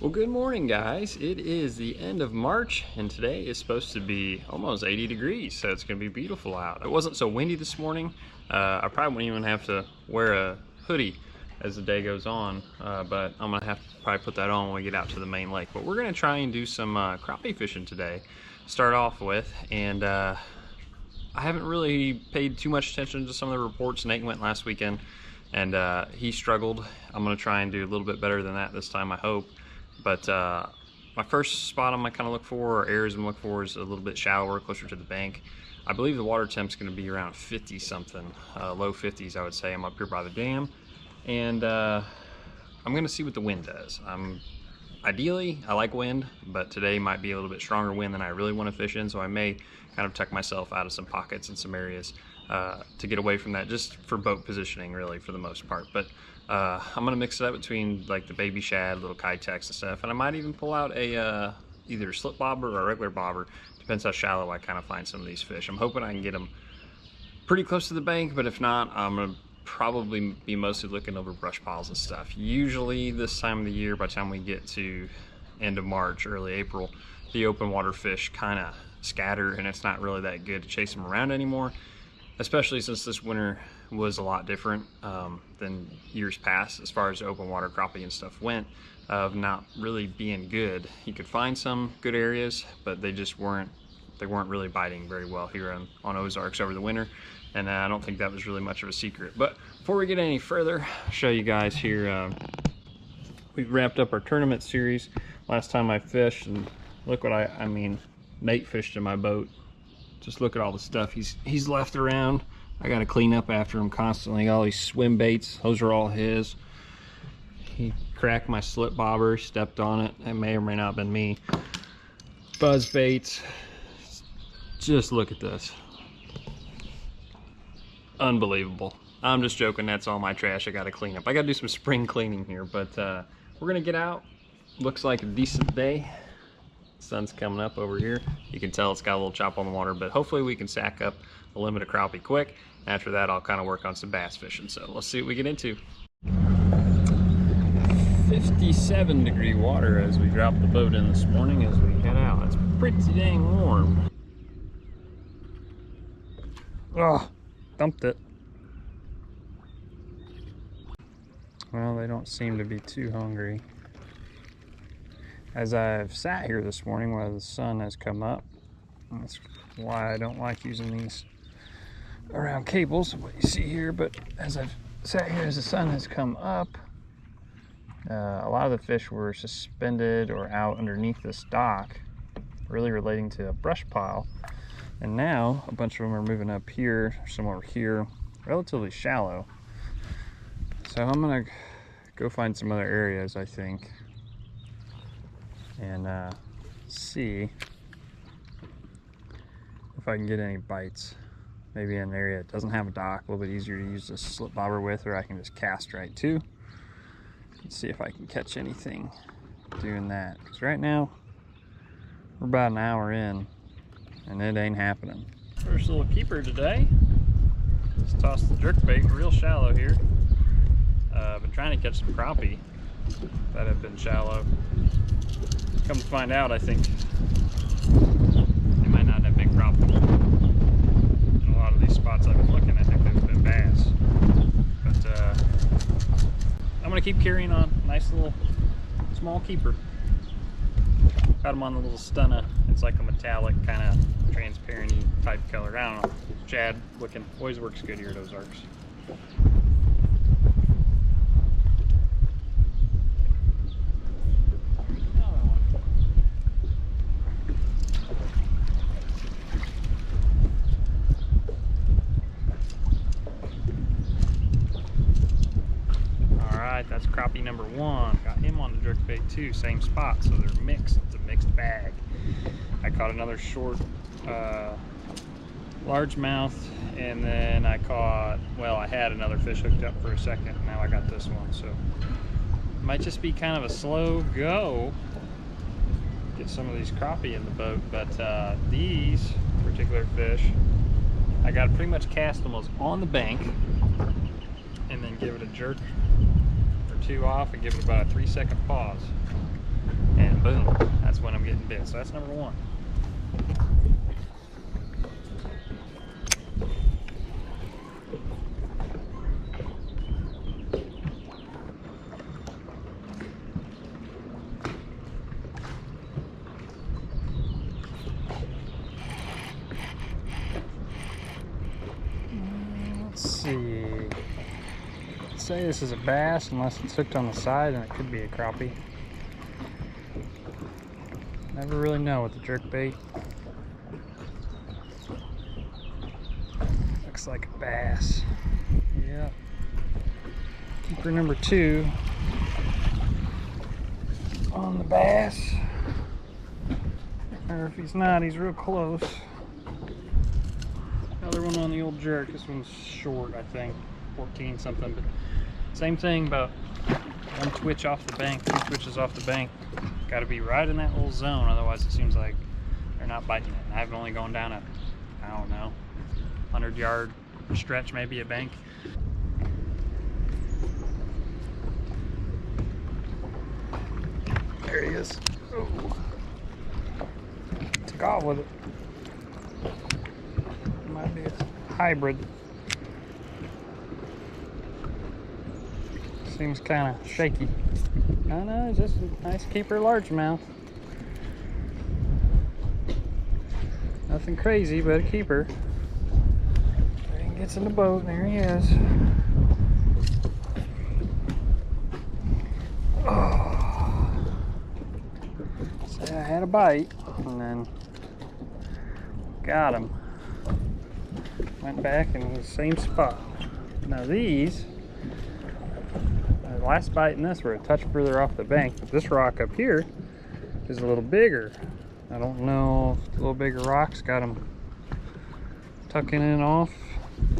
Well, good morning, guys. It is the end of March, and today is supposed to be almost 80 degrees, so it's going to be beautiful out. It wasn't so windy this morning. I probably wouldn't even have to wear a hoodie as the day goes on, but I'm going to have to probably put that on when we get out to the main lake. But we're going to try and do some crappie fishing today, start off with, and I haven't really paid too much attention to some of the reports. Nate went last weekend, and he struggled. I'm going to try and do a little bit better than that this time, I hope. But my first spot I'm going to kind of look for, or areas I'm looking for, is a little bit shallower, closer to the bank. I believe the water temp's going to be around 50 something, low 50s I would say. I'm up here by the dam, and I'm going to see what the wind does. Ideally, I like wind, but today might be a little bit stronger wind than I really want to fish in, so I may kind of tuck myself out of some pockets in some areas to get away from that, just for boat positioning really for the most part. But I'm gonna mix it up between like the baby shad, little Kitex and stuff, and I might even pull out a either a slip bobber or a regular bobber. Depends how shallow I kind of find some of these fish. I'm hoping I can get them pretty close to the bank, but if not, I'm gonna probably be mostly looking over brush piles and stuff. Usually this time of the year, by the time we get to end of March, early April, the open water fish kind of scatter, and it's not really that good to chase them around anymore, especially since this winter was a lot different than years past as far as open water crappie and stuff went, of not really being good. You could find some good areas, but they just weren't really biting very well here on Ozarks over the winter, and I don't think that was really much of a secret. But before we get any further, I'll show you guys here. We've wrapped up our tournament series. Last time I fished, and look what I mean, Nate fished in my boat. Just look at all the stuff he's left around. I gotta clean up after him constantly. All these swim baits, those are all his. He cracked my slip bobber, stepped on it. It may or may not have been me. Buzz baits. Just look at this. Unbelievable. I'm just joking, that's all my trash I gotta clean up. I gotta do some spring cleaning here, but we're gonna get out. Looks like a decent day. Sun's coming up over here. You can tell it's got a little chop on the water, but hopefully we can sack up a limit of crappie quick. After that, I'll kind of work on some bass fishing. So let's see what we get into. 57 degree water as we drop the boat in this morning as we head out. It's pretty dang warm. Oh, dumped it. Well, they don't seem to be too hungry. As I've sat here this morning while the sun has come up, that's why I don't like using these around cables, what you see here, but as I've sat here as the sun has come up, a lot of the fish were suspended or out underneath this dock, really relating to a brush pile, and now a bunch of them are moving up here, some over here, relatively shallow. So I'm gonna go find some other areas, I think, and see if I can get any bites. Maybe in an area that doesn't have a dock, a little bit easier to use this slip bobber with, or I can just cast right to. Let's see if I can catch anything doing that. Because right now, we're about an hour in, and it ain't happening. First little keeper today. Just toss the jerkbait real shallow here. I've been trying to catch some crappie that have been shallow. Come to find out, I think they might not have been crappie. In a lot of these spots I've been looking, I think there's been bass. But I'm gonna keep carrying on. Nice little small keeper. Got him on the little stunner. It's like a metallic kind of transparent-y type color. I don't know. Shad looking. Always works good here at Ozarks. That's crappie number one. Got him on the jerkbait too, same spot, so they're mixed. It's a mixed bag. I caught another short largemouth, and then I caught, well, I had another fish hooked up for a second. Now I got this one, so it might just be kind of a slow go. Get some of these crappie in the boat, but these particular fish, I got to pretty much cast almost on the bank, and then give it a jerk or two off and give it about a 3-second pause. I'm getting bit. So that's number one. Let's see. Let's say this is a bass unless it's hooked on the side, and it could be a crappie. Never really know with the jerk bait. Looks like a bass. Yep. Keeper number 2 on the bass. Or if he's not, he's real close. Another one on the old jerk. This one's short, I think. 14 something, but same thing, about one twitch off the bank, 2 twitches off the bank. Got to be right in that little zone, otherwise it seems like they're not biting it. And I've only gone down a, I don't know, 100-yard stretch, maybe a bank. There he is. Oh. Took off with it. Might be a hybrid. Seems kind of shaky. I know, it's just a nice keeper largemouth. Nothing crazy, but a keeper. There he gets in the boat, there he is. Oh. So I had a bite, and then got him. Went back in the same spot. Now these, the last bite in this were a touch further off the bank, but this rock up here is a little bigger. I don't know if the little bigger rocks got them tucking in off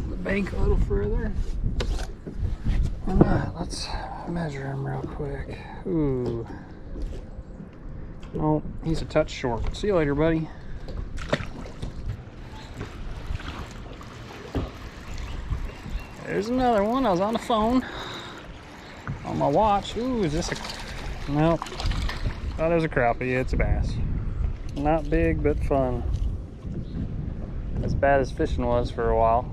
the bank a little further. Alright, let's measure him real quick. Ooh. Oh, he's a touch short. See you later, buddy. There's another one. I was on the phone. On my watch. Ooh, is this a... Nope. Thought it was a crappie. It's a bass. Not big, but fun. As bad as fishing was for a while.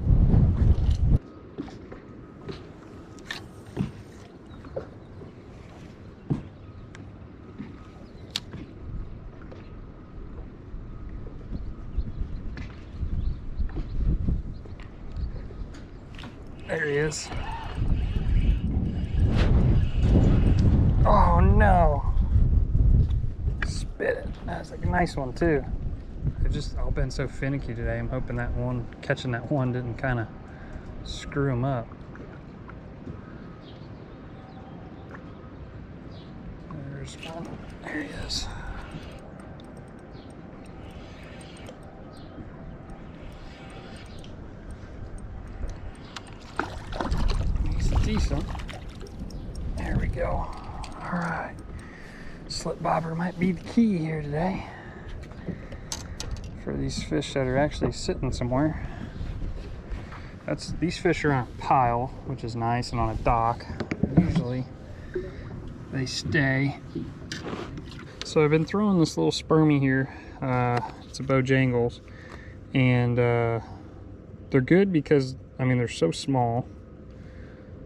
There he is. Oh no! Spit it. That's like a nice one too. They've just all been so finicky today. I'm hoping that one, catching that one, didn't kind of screw them up. There's one. There he is. He's decent. There we go. All right. Slip bobber might be the key here today for these fish that are actually sitting somewhere. These fish are on a pile, which is nice, and on a dock. Usually they stay. So I've been throwing this little spermie here. It's a Bojangles, and they're good because, I mean, they're so small,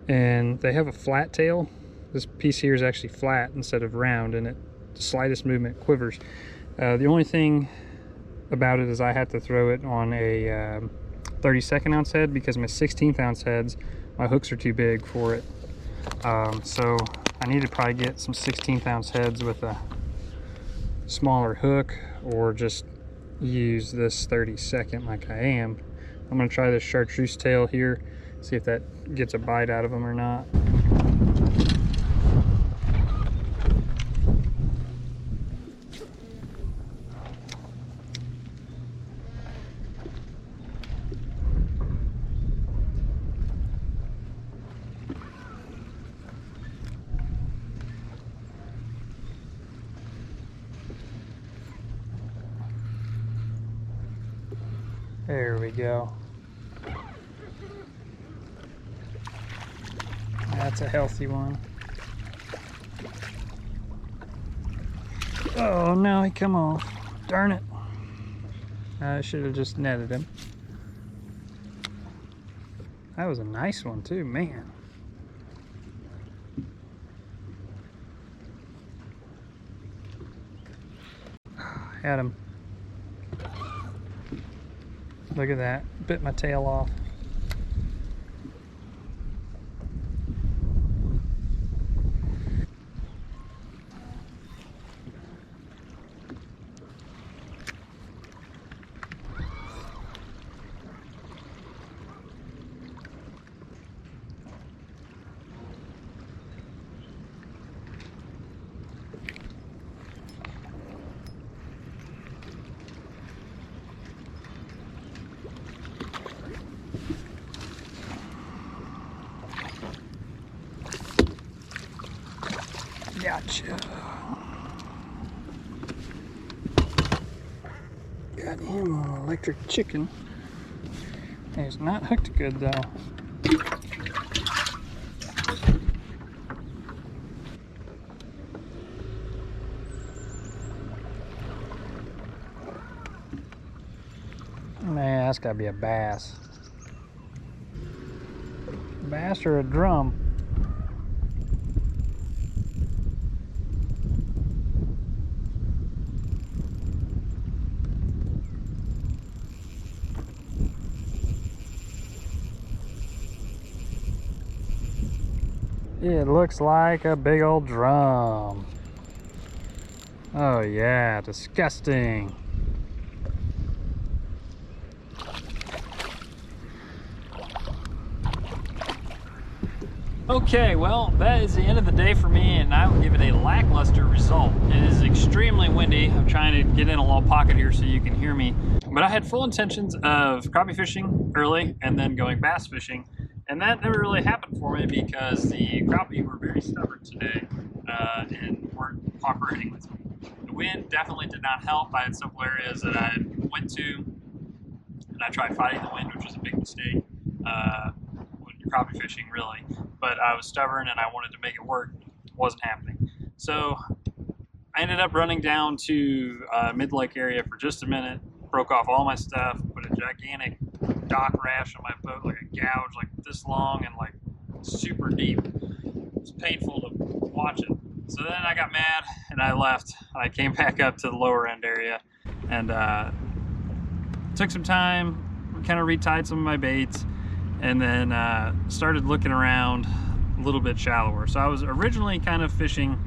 and they have a flat tail. This piece here is actually flat instead of round, and the slightest movement quivers. The only thing about it is I have to throw it on a 32nd ounce head, because my 16th ounce heads, my hooks are too big for it. So I need to probably get some 16th ounce heads with a smaller hook, or just use this 32nd like I am. I'm gonna try this chartreuse tail here, see if that gets a bite out of them or not. There we go. That's a healthy one. Oh, no, he come off. Darn it. I should have just netted him. That was a nice one too, man. Had him. Look at that. Bit my tail off. Gotcha. Got him on electric chicken. He's not hooked good though. Man, that's gotta be a bass. Bass or a drum. It looks like a big old drum. Oh yeah, disgusting. Okay, well, that is the end of the day for me, and I will give it a lackluster result. It is extremely windy. I'm trying to get in a little pocket here so you can hear me. But I had full intentions of crappie fishing early and then going bass fishing. And that never really happened for me because the crappie were very stubborn today and weren't cooperating with me. The wind definitely did not help. I had several areas that I went to and I tried fighting the wind, which was a big mistake when you're crappie fishing, really. But I was stubborn and I wanted to make it work. It wasn't happening. So I ended up running down to mid-lake area for just a minute, broke off all my stuff, put a gigantic dock rash on my boat, like a gouge like this long and like super deep. It was painful to watch it. So then I got mad and I left. I came back up to the lower end area and took some time, kind of retied some of my baits, and then started looking around a little bit shallower. So I was originally kind of fishing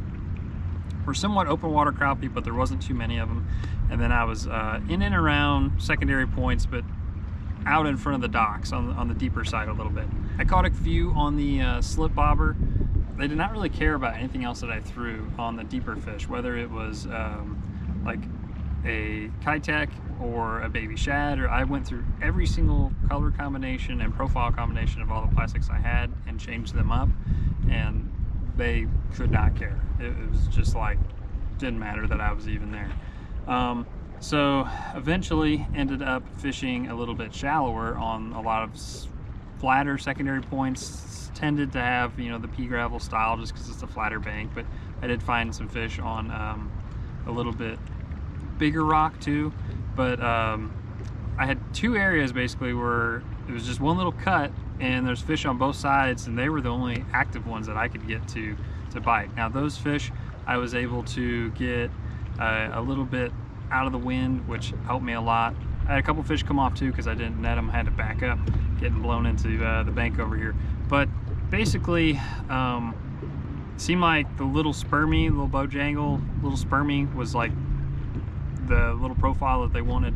for somewhat open water crappie, but there wasn't too many of them. And then I was in and around secondary points, but out in front of the docks on the deeper side a little bit. I caught a few on the slip bobber. They did not really care about anything else that I threw on the deeper fish, whether it was like a Kitech or a baby shad, or I went through every single color combination and profile combination of all the plastics I had and changed them up, and they could not care. It was just like, didn't matter that I was even there. So eventually ended up fishing a little bit shallower on a lot of flatter secondary points. Tended to have, you know, the pea gravel style just because it's a flatter bank, but I did find some fish on a little bit bigger rock too. But I had two areas basically where it was just one little cut and there's fish on both sides, and they were the only active ones that I could get to bite. Now those fish I was able to get a little bit out of the wind, which helped me a lot. I had a couple fish come off too because I didn't net them. I had to back up, getting blown into the bank over here. But basically, seemed like the little spermy, little bojangle, little spermy was like the little profile that they wanted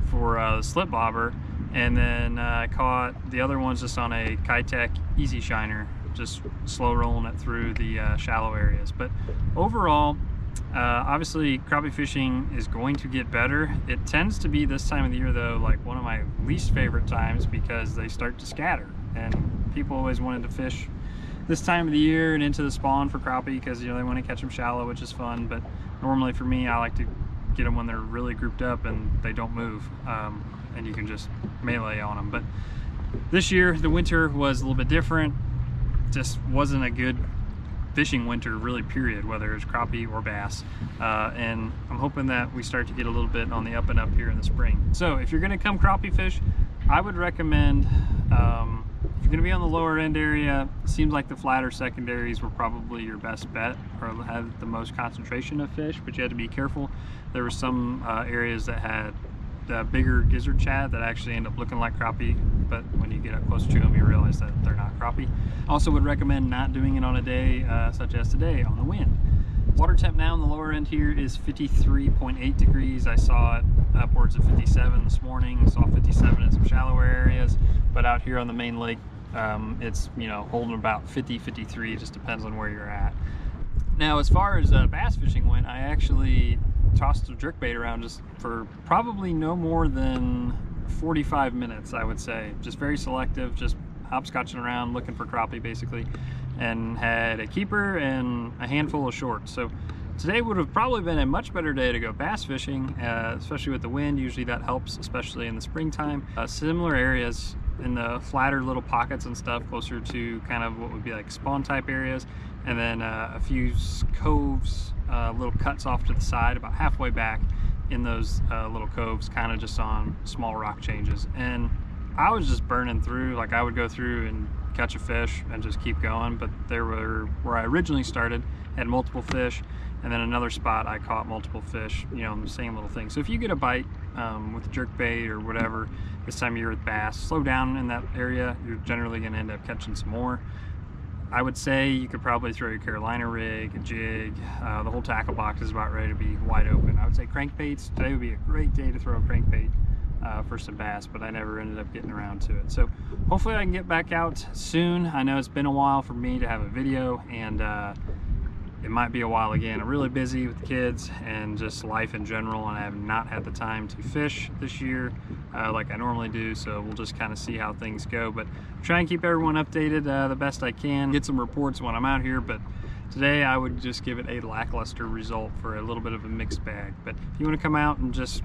for the slip bobber. And then I caught the other ones just on a Kitech Easy Shiner, just slow rolling it through the shallow areas. But overall, obviously crappie fishing is going to get better. It tends to be this time of the year though, like one of my least favorite times because they start to scatter, and people always wanted to fish this time of the year and into the spawn for crappie because, you know, they want to catch them shallow, which is fun. But normally for me, I like to get them when they're really grouped up and they don't move, and you can just melee on them. But this year the winter was a little bit different. Just wasn't a good fishing winter, really, period, whether it's crappie or bass. And I'm hoping that we start to get a little bit on the up and up here in the spring. So if you're gonna come crappie fish, I would recommend, if you're gonna be on the lower end area, it seems like the flatter secondaries were probably your best bet, or had the most concentration of fish, but you had to be careful. There were some areas that had the bigger gizzard shad that actually end up looking like crappie, but when you get up closer to them, you realize that they're not crappie. Also would recommend not doing it on a day such as today on the wind. Water temp now in the lower end here is 53.8 degrees. I saw it upwards of 57 this morning, saw 57 in some shallower areas, but out here on the main lake, it's, you know, holding about 50, 53, just depends on where you're at. Now, as far as bass fishing went, I actually tossed a jerkbait around just for probably no more than 45 minutes, I would say. Just very selective, just hopscotching around looking for crappie basically, and had a keeper and a handful of shorts. So today would have probably been a much better day to go bass fishing, especially with the wind. Usually that helps, especially in the springtime. Similar areas in the flatter little pockets and stuff, closer to kind of what would be like spawn type areas, and then a few coves, little cuts off to the side about halfway back in those little coves, kind of just on small rock changes. And I was just burning through. Like, I would go through and catch a fish and just keep going, but there were, where I originally started, had multiple fish, and then another spot I caught multiple fish, you know, the same little thing. So if you get a bite with jerkbait or whatever this time of year with bass, slow down in that area, you're generally going to end up catching some more. I would say you could probably throw your Carolina rig, a jig, the whole tackle box is about ready to be wide open. I would say crankbaits, today would be a great day to throw a crankbait for some bass, but I never ended up getting around to it. So hopefully I can get back out soon. I know it's been a while for me to have a video, and it might be a while again. I'm really busy with the kids and just life in general, and I have not had the time to fish this year like I normally do, so we'll just kind of see how things go. But try and keep everyone updated the best I can, get some reports when I'm out here, but today I would just give it a lackluster result for a little bit of a mixed bag. But if you want to come out and just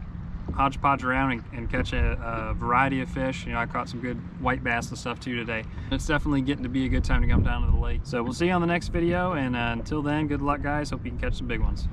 hodgepodge around and catch a variety of fish, you know, I caught some good white bass and stuff too today. It's definitely getting to be a good time to come down to the lake. So we'll see you on the next video, and until then, good luck guys, hope you can catch some big ones.